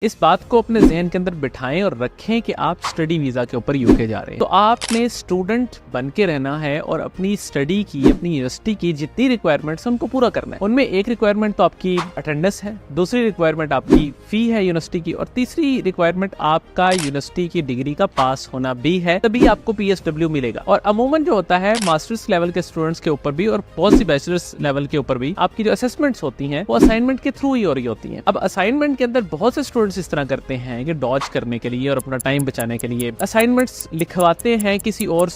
इस बात को अपने जहन के अंदर बिठाएं और रखें कि आप स्टडी वीजा के ऊपर यूके जा रहे हैं, तो आपने स्टूडेंट बन के रहना है और अपनी स्टडी की, अपनी यूनिवर्सिटी की जितनी रिक्वायरमेंट्स हैं उनको पूरा करना है। उनमें एक रिक्वायरमेंट तो आपकी अटेंडेंस है, दूसरी रिक्वायरमेंट आपकी फी है यूनिवर्सिटी की, और तीसरी रिक्वायरमेंट आपका यूनिवर्सिटी की डिग्री का पास होना भी है, तभी आपको PSW मिलेगा। और अमूमन जो होता है मास्टर्स लेवल के स्टूडेंट्स के ऊपर भी और बहुत सी बैचलर्स लेवल के ऊपर भी आपकी जो असेसमेंट्स होती हैं वो असाइनमेंट के थ्रू ही हो रही होती हैं। अब असाइनमेंट के अंदर बहुत से स्टूडेंट्स इस तरह करते हैं कि डॉज करने के लिए और अपना टाइम बचाने के लिए असाइनमेंट्स लिखवाते हैं किसी और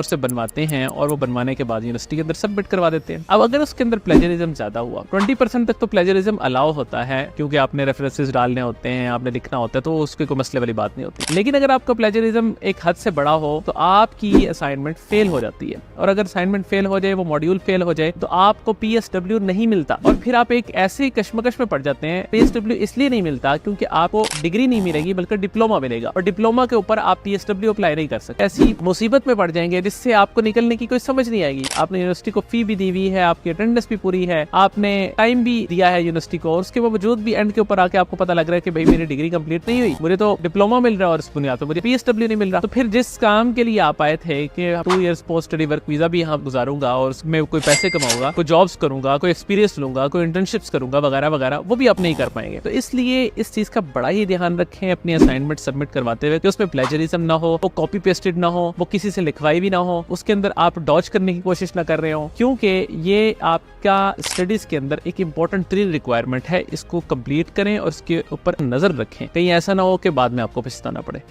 से बनवाते हैं और वो बनवाने के बाद यूनिवर्सिटी के अंदर सबमिट करवा देते हैं। अब अगर उसके अंदर प्लेजरिज्म ज्यादा हुआ, 20% तक तो प्लेजरिज्म अलाउ होता है क्योंकि आपने रेफरेंसेस डालने होते हैं, आपने लिखना होता है, तो उसके कोई मसले वाली बात नहीं होती। लेकिन अगर आपका प्लेजरिज्म एक हद से बड़ा हो तो आपकी असाइनमेंट फेल हो जाती है, और अगर असाइनमेंट फेल हो जाए, वो मॉड्यूल फेल हो जाए, तो आपको PSW नहीं मिलता। और फिर आप एक ऐसे कश्मकश में पड़ जाते हैं। PSW इसलिए नहीं मिलता क्योंकि आपको डिग्री नहीं मिलेगी बल्कि डिप्लोमा मिलेगा, और डिप्लोमा के ऊपर आप PSW अप्लाई नहीं कर सकते। ऐसी मुसीबत में पड़ जाएंगे जिससे आपको निकलने की कोई समझ नहीं आएगी। आपने यूनिवर्सिटी को फी भी दी हुई है, आपकी अटेंडेंस भी पूरी है, आपने टाइम भी दिया है यूनिवर्सिटी को, और उसके बावजूद भी एंड के ऊपर आके आपको पता लग रहा है कि भाई मेरी डिग्री कंप्लीट नहीं हुई, मुझे तो डिप्लोमा मिल रहा है और इस बुनियाद पर मुझे PSW नहीं मिल रहा। तो फिर जिस काम के लिए आप आए थे कि 2 years post study work visa भी यहाँ गुजारूंगा और उसमें कोई पैसे कमाऊंगा, कोई जॉब्स करूंगा, कोई एक्सपीरियंस लूंगा, कोई इंटर्नशिप्स करूंगा वगैरह वगैरह, वो भी आप नहीं कर पाएंगे। तो इसलिए इस चीज का बड़ा ही ध्यान रखें अपनी असाइनमेंट सबमिट करवाते हुए कि उसमें प्लेजरिज्म ना हो, वो कॉपी पेस्टेड ना हो, वो किसी से लिखवाई भी ना हो, उसके अंदर आप डॉज करने की कोशिश ना कर रहे हो, क्योंकि ये आपका स्टडीज के अंदर एक इंपॉर्टेंट 3 रिक्वायरमेंट है। इसको कंप्लीट करें और इसके ऊपर नजर रखें, कहीं ऐसा ना हो कि बाद में आपको पछताना पड़े।